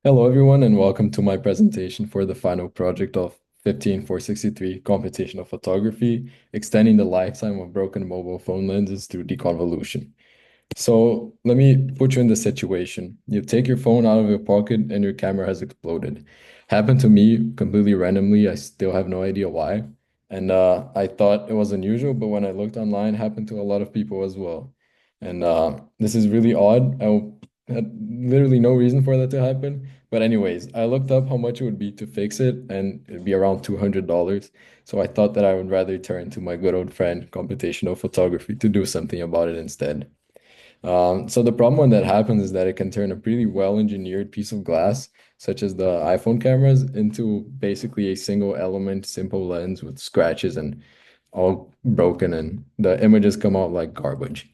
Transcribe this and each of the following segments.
Hello, everyone, and welcome to my presentation for the final project of 15463 computational photography, extending the lifetime of broken mobile phone lenses through deconvolution. So let me put you in the situation. You take your phone out of your pocket and your camera has exploded. Happened to me completely randomly. I still have no idea why. And I thought it was unusual, but when I looked online, it happened to a lot of people as well. And this is really odd. Had literally no reason for that to happen. But anyways, I looked up how much it would be to fix it, and it'd be around $200. So I thought that I would rather turn to my good old friend, computational photography, to do something about it instead. So the problem when that happens is that it can turn a pretty well-engineered piece of glass, such as the iPhone cameras, into basically a single element, simple lens with scratches and all broken, and the images come out like garbage.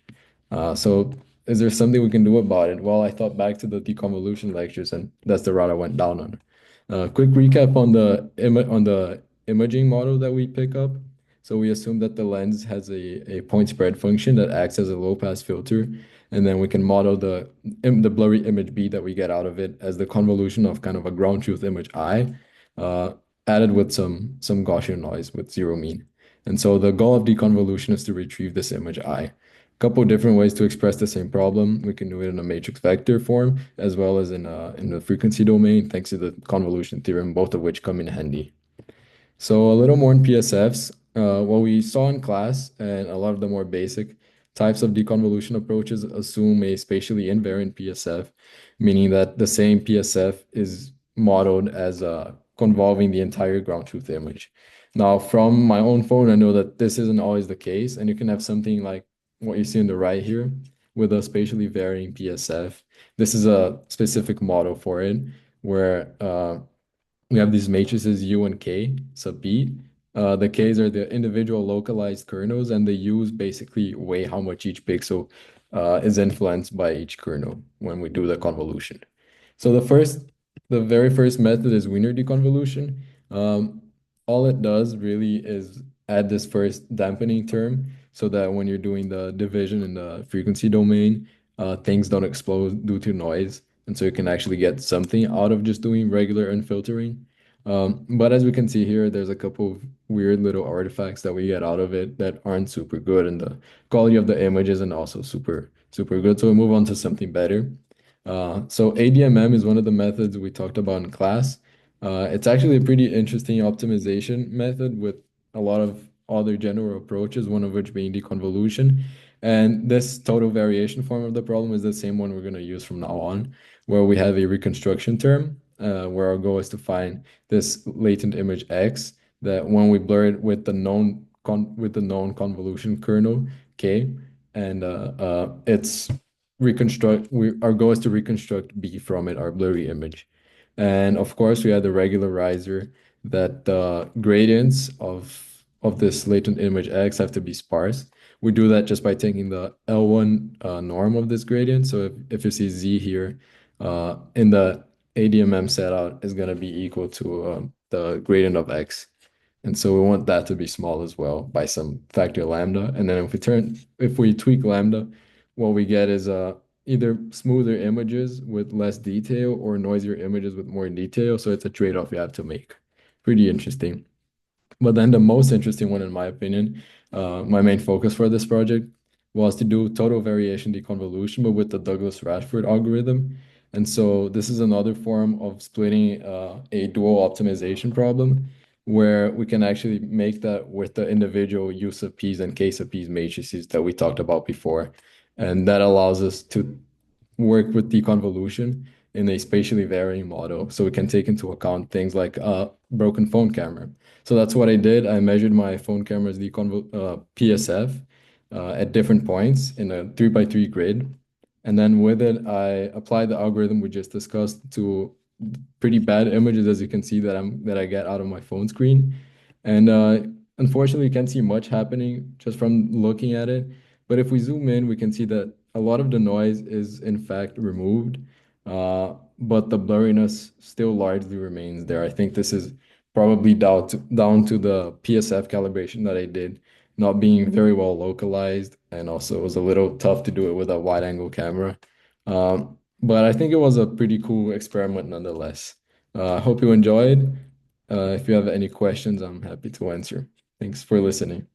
So is there something we can do about it? Well, I thought back to the deconvolution lectures, and that's the route I went down on. Quick recap on the imaging model that we pick up. So we assume that the lens has a point spread function that acts as a low pass filter, and then we can model the blurry image B that we get out of it as the convolution of kind of a ground truth image I, uh, added with some Gaussian noise with zero mean. And so the goal of deconvolution is to retrieve this image I. Couple different ways to express the same problem. We can do it in a matrix vector form as well as in the frequency domain, thanks to the convolution theorem, both of which come in handy. So a little more in PSFs. What we saw in class and a lot of the more basic types of deconvolution approaches assume a spatially invariant PSF, meaning that the same PSF is modeled as convolving the entire ground truth image. Now, from my own phone, I know that this isn't always the case, and you can have something like what you see on the right here with a spatially varying PSF. This is a specific model for it, where we have these matrices U and K sub B. The Ks are the individual localized kernels, and the U's basically weigh how much each pixel is influenced by each kernel when we do the convolution. So the very first method is Wiener deconvolution. Um, all it does really is add this first dampening term so that when you're doing the division in the frequency domain, things don't explode due to noise. And so you can actually get something out of just doing regular unfiltering. But as we can see here, there's a couple of weird little artifacts that we get out of it that aren't super good, and the quality of the image isn't also super good. So we move on to something better. So ADMM is one of the methods we talked about in class. It's actually a pretty interesting optimization method with a lot of other general approaches, one of which being deconvolution. And this total variation form of the problem is the same one we're going to use from now on, where we have a reconstruction term, where our goal is to find this latent image X that when we blur it with the known convolution kernel K, and it's our goal is to reconstruct B from it, our blurry image. And of course, we have the regularizer that the gradients of this latent image X have to be sparse. We do that just by taking the L1 norm of this gradient. So if you see Z here, in the ADMM set out is going to be equal to the gradient of X. And so we want that to be small as well by some factor lambda. And then if we tweak lambda, what we get is either smoother images with less detail or noisier images with more detail. So it's a trade-off you have to make. Pretty interesting. But then the most interesting one, in my opinion, my main focus for this project was to do total variation deconvolution, but with the Douglas-Rashford algorithm. And so this is another form of splitting a dual optimization problem where we can actually make that with the individual U sub P's and K sub P's matrices that we talked about before. And that allows us to work with deconvolution in a spatially varying model. So we can take into account things like a broken phone camera. So that's what I did. I measured my phone camera's PSF at different points in a 3x3 grid. And then with it, I applied the algorithm we just discussed to pretty bad images, as you can see that I get out of my phone screen. And unfortunately, you can't see much happening just from looking at it. But if we zoom in, we can see that a lot of the noise is in fact removed, but the blurriness still largely remains there. I think this is probably down to the PSF calibration that I did not being very well localized, and also it was a little tough to do it with a wide angle camera. But I think it was a pretty cool experiment nonetheless. I hope you enjoyed. If you have any questions, I'm happy to answer. Thanks for listening.